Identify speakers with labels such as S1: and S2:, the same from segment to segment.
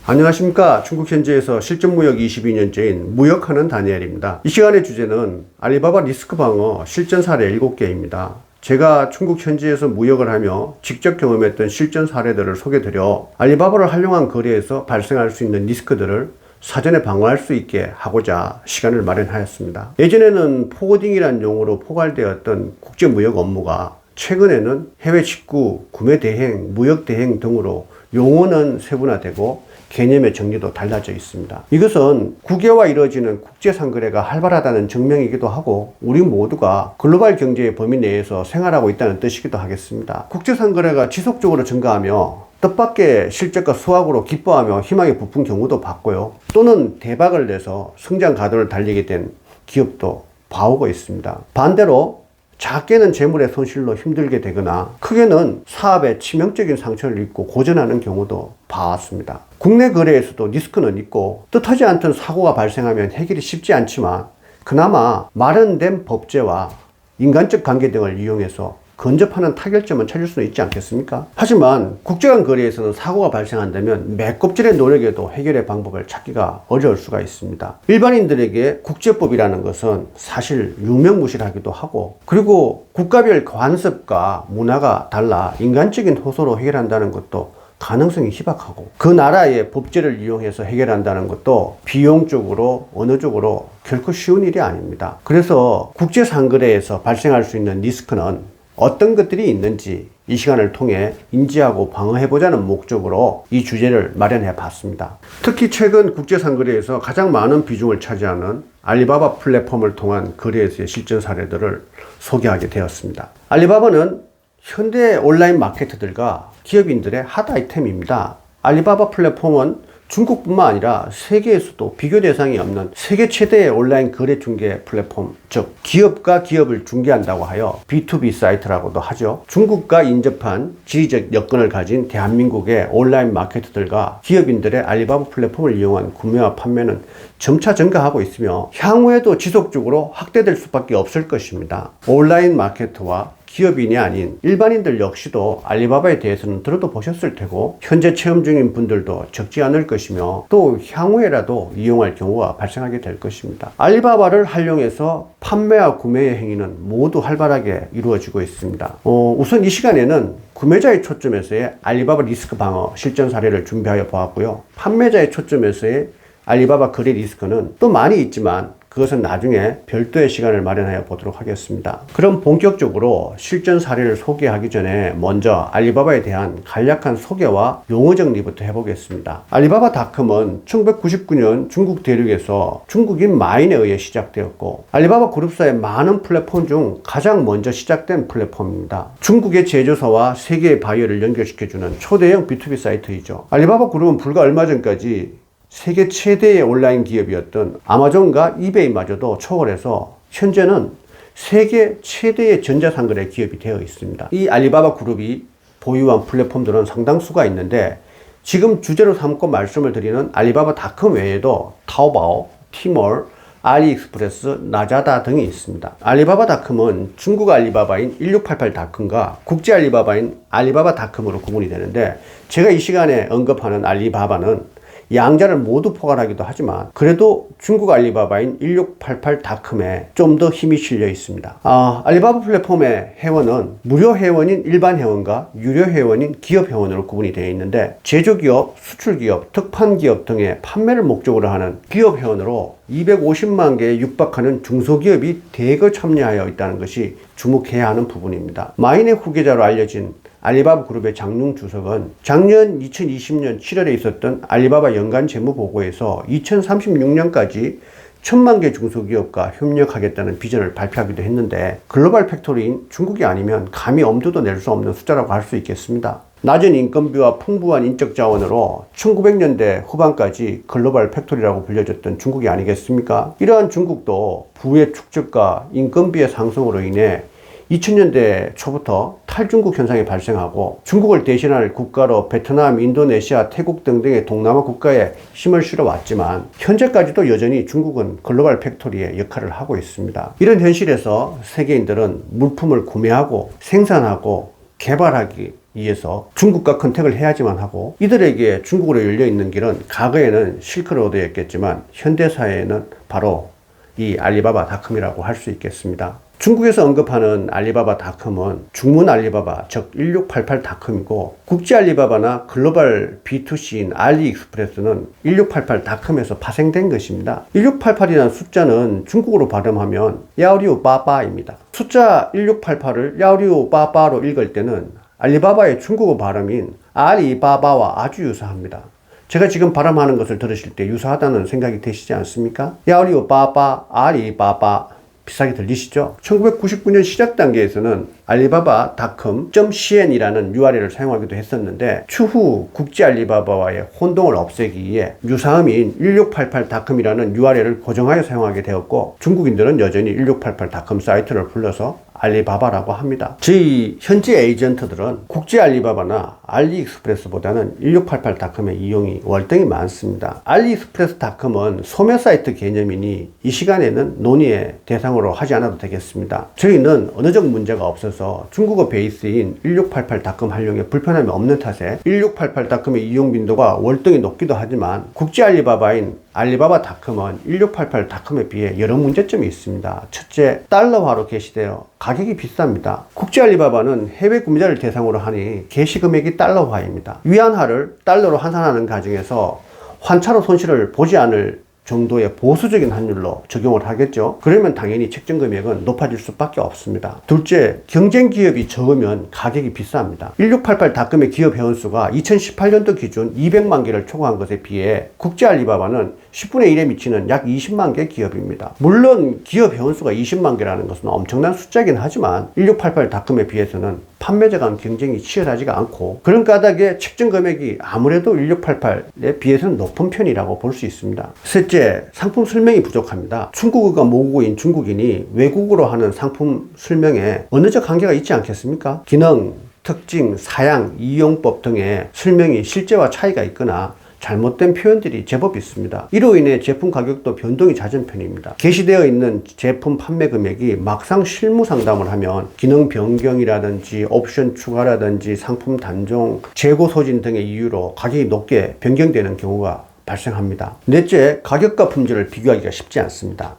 S1: 안녕하십니까. 중국 현지에서 실전무역 22년째인 무역하는 다니엘입니다. 이 시간의 주제는 알리바바 리스크 방어 실전 사례 7개입니다. 제가 중국 현지에서 무역을 하며 직접 경험했던 실전 사례들을 소개드려 알리바바를 활용한 거래에서 발생할 수 있는 리스크들을 사전에 방어할 수 있게 하고자 시간을 마련하였습니다. 예전에는 포워딩이란 용어로 포괄되었던 국제무역 업무가 최근에는 해외 직구, 구매 대행, 무역 대행 등으로 용어는 세분화되고 개념의 정리도 달라져 있습니다. 이것은 국외와 이루어지는 국제상거래가 활발하다는 증명이기도 하고 우리 모두가 글로벌 경제의 범위 내에서 생활하고 있다는 뜻이기도 하겠습니다. 국제상거래가 지속적으로 증가하며 뜻밖의 실적과 수확으로 기뻐하며 희망에 부푼 경우도 봤고요. 또는 대박을 내서 성장 가도를 달리게 된 기업도 봐오고 있습니다. 반대로 작게는 재물의 손실로 힘들게 되거나 크게는 사업에 치명적인 상처를 입고 고전하는 경우도 봐왔습니다. 국내 거래에서도 리스크는 있고 뜻하지 않던 사고가 발생하면 해결이 쉽지 않지만 그나마 마련된 법제와 인간적 관계 등을 이용해서 근접하는 타결점은 찾을 수는 있지 않겠습니까? 하지만 국제간 거래에서는 사고가 발생한다면 매껍질의 노력에도 해결의 방법을 찾기가 어려울 수가 있습니다. 일반인들에게 국제법이라는 것은 사실 유명무실하기도 하고 그리고 국가별 관습과 문화가 달라 인간적인 호소로 해결한다는 것도 가능성이 희박하고 그 나라의 법제를 이용해서 해결한다는 것도 비용적으로 어느 쪽으로 결코 쉬운 일이 아닙니다. 그래서 국제상거래에서 발생할 수 있는 리스크는 어떤 것들이 있는지 이 시간을 통해 인지하고 방어해보자는 목적으로 이 주제를 마련해 봤습니다. 특히 최근 국제상거래에서 가장 많은 비중을 차지하는 알리바바 플랫폼을 통한 거래에서의 실전 사례들을 소개하게 되었습니다. 알리바바는 현대 온라인 마케터들과 기업인들의 핫 아이템입니다. 알리바바 플랫폼은 중국뿐만 아니라 세계에서도 비교 대상이 없는 세계 최대의 온라인 거래 중개 플랫폼, 즉 기업과 기업을 중개한다고 하여 B2B 사이트라고도 하죠. 중국과 인접한 지리적 여건을 가진 대한민국의 온라인 마케터들과 기업인들의 알리바바 플랫폼을 이용한 구매와 판매는 점차 증가하고 있으며 향후에도 지속적으로 확대될 수밖에 없을 것입니다. 온라인 마케터와 기업인이 아닌 일반인들 역시도 알리바바에 대해서는 들어도 보셨을 테고 현재 체험 중인 분들도 적지 않을 것이며 또 향후에라도 이용할 경우가 발생하게 될 것입니다. 알리바바를 활용해서 판매와 구매의 행위는 모두 활발하게 이루어지고 있습니다. 우선 이 시간에는 구매자의 초점에서의 알리바바 리스크 방어 실전 사례를 준비하여 보았고요. 판매자의 초점에서의 알리바바 거래 리스크는 또 많이 있지만 그것은 나중에 별도의 시간을 마련하여 보도록 하겠습니다. 그럼 본격적으로 실전 사례를 소개하기 전에 먼저 알리바바에 대한 간략한 소개와 용어 정리부터 해보겠습니다. 알리바바닷컴은 1999년 중국 대륙에서 중국인 마인에 의해 시작되었고 알리바바 그룹사의 많은 플랫폼 중 가장 먼저 시작된 플랫폼입니다. 중국의 제조사와 세계의 바이어를 연결시켜주는 초대형 B2B 사이트이죠. 알리바바 그룹은 불과 얼마 전까지 세계 최대의 온라인 기업이었던 아마존과 이베이마저도 초월해서 현재는 세계 최대의 전자상거래 기업이 되어 있습니다. 이 알리바바 그룹이 보유한 플랫폼들은 상당수가 있는데 지금 주제로 삼고 말씀을 드리는 알리바바닷컴 외에도 타오바오, 티몰, 알리익스프레스, 나자다 등이 있습니다. 알리바바닷컴은 중국 알리바바인 1688닷컴과 국제 알리바바인 알리바바닷컴으로 구분이 되는데 제가 이 시간에 언급하는 알리바바는 양자를 모두 포괄하기도 하지만 그래도 중국 알리바바인 1688닷컴에 좀 더 힘이 실려 있습니다. 알리바바 플랫폼의 회원은 무료 회원인 일반 회원과 유료 회원인 기업 회원으로 구분이 되어 있는데 제조기업, 수출기업, 특판기업 등의 판매를 목적으로 하는 기업 회원으로 250만 개에 육박하는 중소기업이 대거 참여하여 있다는 것이 주목해야 하는 부분입니다. 마인의 후계자로 알려진 알리바바 그룹의 장룽 주석은 작년 2020년 7월에 있었던 알리바바 연간 재무보고에서 2036년까지 1000만 개 중소기업과 협력하겠다는 비전을 발표하기도 했는데 글로벌 팩토리인 중국이 아니면 감히 엄두도 낼 수 없는 숫자라고 할 수 있겠습니다. 낮은 인건비와 풍부한 인적 자원으로 1900년대 후반까지 글로벌 팩토리라고 불려졌던 중국이 아니겠습니까? 이러한 중국도 부의 축적과 인건비의 상승으로 인해 2000년대 초부터 탈중국 현상이 발생하고 중국을 대신할 국가로 베트남, 인도네시아, 태국 등등의 동남아 국가에 힘을 실어왔지만 현재까지도 여전히 중국은 글로벌 팩토리의 역할을 하고 있습니다. 이런 현실에서 세계인들은 물품을 구매하고 생산하고 개발하기 위해서 중국과 컨택을 해야지만 하고, 이들에게 중국으로 열려있는 길은 과거에는 실크로드였겠지만 현대사회에는 바로 이 알리바바닷컴이라고 할 수 있겠습니다. 중국에서 언급하는 알리바바닷컴은 중문 알리바바, 즉 1688닷컴이고, 국제 알리바바나 글로벌 B2C인 알리익스프레스는 1688닷컴에서 파생된 것입니다. 1688이라는 숫자는 중국어로 발음하면 야오리오바바입니다. 숫자 1688을 야오리오바바로 읽을 때는 알리바바의 중국어 발음인 알리바바와 아주 유사합니다. 제가 지금 발음하는 것을 들으실 때 유사하다는 생각이 드시지 않습니까? 야오리오바바, 알리바바 비슷하게 들리시죠? 1999년 시작 단계에서는 alibaba.com.cn이라는 URL을 사용하기도 했었는데, 추후 국제 알리바바와의 혼동을 없애기 위해 유사음인 1688.com이라는 URL을 고정하여 사용하게 되었고, 중국인들은 여전히 1688.com 사이트를 불러서 알리바바라고 합니다. 저희 현지 에이전트들은 국제 알리바바나 알리익스프레스보다는 1688.com의 이용이 월등히 많습니다. 알리익스프레스.com은 소매 사이트 개념이니 이 시간에는 논의의 대상으로 하지 않아도 되겠습니다. 저희는 언어적 문제가 없어서 중국어 베이스인 1688.com 활용에 불편함이 없는 탓에 1688.com의 이용 빈도가 월등히 높기도 하지만, 국제 알리바바인 알리바바닷컴은 1688.com에 비해 여러 문제점이 있습니다. 첫째, 달러화로 게시되어 가격이 비쌉니다. 국제 알리바바는 해외 구매자를 대상으로 하니 게시 금액이 달러화입니다. 위안화를 달러로 환산하는 과정에서 환차로 손실을 보지 않을 정도의 보수적인 환율로 적용을 하겠죠. 그러면 당연히 책정 금액은 높아질 수밖에 없습니다. 둘째, 경쟁 기업이 적으면 가격이 비쌉니다. 1688.com의 기업 회원수가 2018년도 기준 200만 개를 초과한 것에 비해 국제 알리바바는 10분의 1에 미치는 약 20만 개 기업입니다. 물론 기업 회원수가 20만 개라는 것은 엄청난 숫자이긴 하지만 1688.com에 비해서는 판매자 간 경쟁이 치열하지가 않고, 그런 까닭에 책정 금액이 아무래도 1688에 비해서는 높은 편이라고 볼 수 있습니다. 셋째, 상품 설명이 부족합니다. 중국어가 모국어인 중국인이 외국어로 하는 상품 설명에 언어적 한계가 있지 않겠습니까? 기능, 특징, 사양, 이용법 등의 설명이 실제와 차이가 있거나 잘못된 표현들이 제법 있습니다. 이로 인해 제품 가격도 변동이 잦은 편입니다. 게시되어 있는 제품 판매 금액이 막상 실무 상담을 하면 기능 변경이라든지 옵션 추가라든지 상품 단종, 재고 소진 등의 이유로 가격이 높게 변경되는 경우가 발생합니다. 넷째, 가격과 품질을 비교하기가 쉽지 않습니다.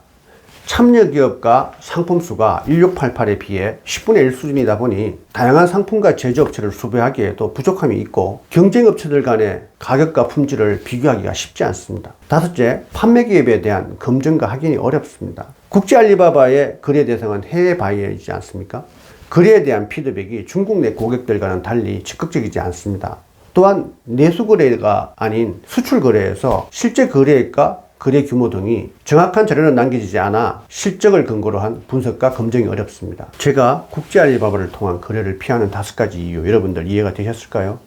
S1: 참여 기업과 상품 수가 1688에 비해 10분의 1 수준이다 보니 다양한 상품과 제조업체를 수배하기에도 부족함이 있고, 경쟁업체들 간의 가격과 품질을 비교하기가 쉽지 않습니다. 다섯째, 판매 기업에 대한 검증과 확인이 어렵습니다. 국제 알리바바의 거래 대상은 해외 바이어이지 않습니까? 거래에 대한 피드백이 중국 내 고객들과는 달리 적극적이지 않습니다. 또한 내수 거래가 아닌 수출 거래에서 실제 거래액과 거래 규모 등이 정확한 자료는 남겨지지 않아 실적을 근거로 한 분석과 검증이 어렵습니다. 제가 국제 알리바바를 통한 거래를 피하는 5가지 이유, 여러분들 이해가 되셨을까요?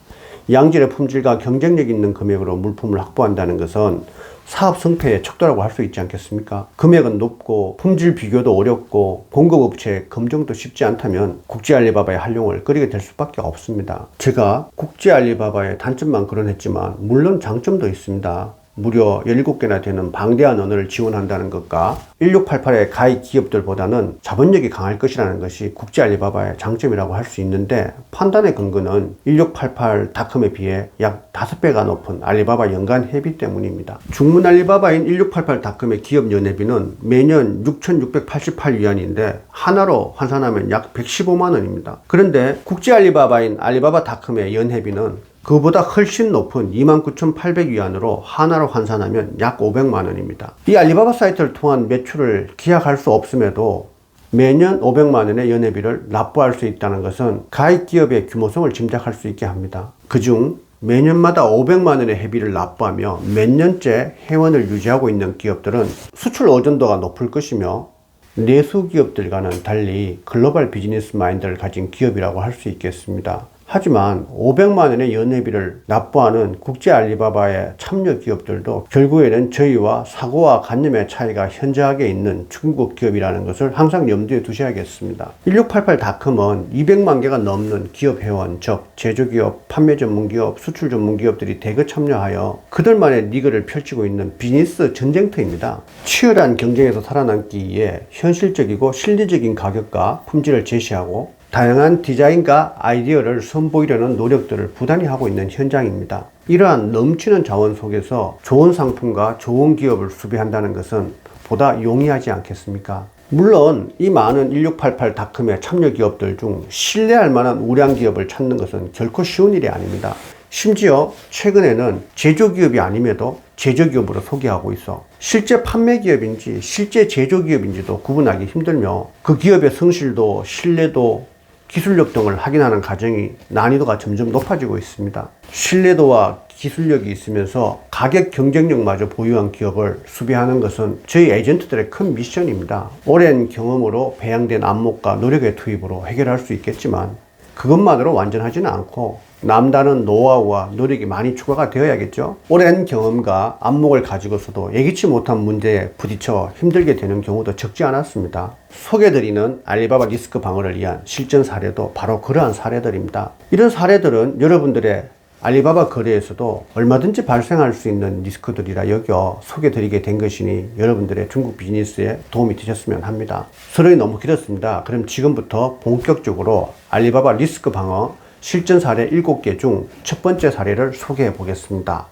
S1: 양질의 품질과 경쟁력 있는 금액으로 물품을 확보한다는 것은 사업 성패의 척도라고 할 수 있지 않겠습니까? 금액은 높고 품질 비교도 어렵고 공급업체의 검증도 쉽지 않다면 국제 알리바바의 활용을 꺼리게 될 수밖에 없습니다. 제가 국제 알리바바의 단점만 거론했지만 물론 장점도 있습니다. 무려 17개나 되는 방대한 언어를 지원한다는 것과 1688의 가입 기업들보다는 자본력이 강할 것이라는 것이 국제 알리바바의 장점이라고 할 수 있는데, 판단의 근거는 1688.com에 비해 약 5배가 높은 알리바바 연간 회비 때문입니다. 중문 알리바바인 1688.com의 기업 연회비는 매년 6,688위안인데 하나로 환산하면 약 115만 원입니다. 그런데 국제 알리바바인 알리바바.com의 연회비는 그보다 훨씬 높은 29,800위안으로 하나로 환산하면 약 500만 원입니다. 이 알리바바 사이트를 통한 매출을 기약할 수 없음에도 매년 500만 원의 연회비를 납부할 수 있다는 것은 가입 기업의 규모성을 짐작할 수 있게 합니다. 그중 매년마다 500만 원의 회비를 납부하며 몇 년째 회원을 유지하고 있는 기업들은 수출 의존도가 높을 것이며 내수 기업들과는 달리 글로벌 비즈니스 마인드를 가진 기업이라고 할 수 있겠습니다. 하지만 500만 원의 연회비를 납부하는 국제 알리바바의 참여 기업들도 결국에는 저희와 사고와 관념의 차이가 현저하게 있는 중국 기업이라는 것을 항상 염두에 두셔야겠습니다. 1688.com은 200만 개가 넘는 기업 회원, 즉 제조기업, 판매 전문기업, 수출 전문기업들이 대거 참여하여 그들만의 리그를 펼치고 있는 비즈니스 전쟁터입니다. 치열한 경쟁에서 살아남기 위해 현실적이고 실리적인 가격과 품질을 제시하고 다양한 디자인과 아이디어를 선보이려는 노력들을 부단히 하고 있는 현장입니다. 이러한 넘치는 자원 속에서 좋은 상품과 좋은 기업을 수비한다는 것은 보다 용이하지 않겠습니까? 물론 이 많은 1688닷컴의 참여 기업들 중 신뢰할 만한 우량 기업을 찾는 것은 결코 쉬운 일이 아닙니다. 심지어 최근에는 제조기업이 아님에도 제조기업으로 소개하고 있어 실제 판매기업인지 실제 제조기업인지도 구분하기 힘들며 그 기업의 성실도 신뢰도 기술력 등을 확인하는 과정이 난이도가 점점 높아지고 있습니다. 신뢰도와 기술력이 있으면서 가격 경쟁력마저 보유한 기업을 수비하는 것은 저희 에이전트들의 큰 미션입니다. 오랜 경험으로 배양된 안목과 노력의 투입으로 해결할 수 있겠지만 그것만으로 완전하지는 않고 남다른 노하우와 노력이 많이 추가가 되어야겠죠. 오랜 경험과 안목을 가지고서도 예기치 못한 문제에 부딪혀 힘들게 되는 경우도 적지 않았습니다. 소개드리는 알리바바 리스크 방어를 위한 실전 사례도 바로 그러한 사례들입니다. 이런 사례들은 여러분들의 알리바바 거래에서도 얼마든지 발생할 수 있는 리스크들이라 여겨 소개드리게 된 것이니 여러분들의 중국 비즈니스에 도움이 되셨으면 합니다. 서론이 너무 길었습니다. 그럼 지금부터 본격적으로 알리바바 리스크 방어 실전 사례 7개 중 첫 번째 사례를 소개해 보겠습니다.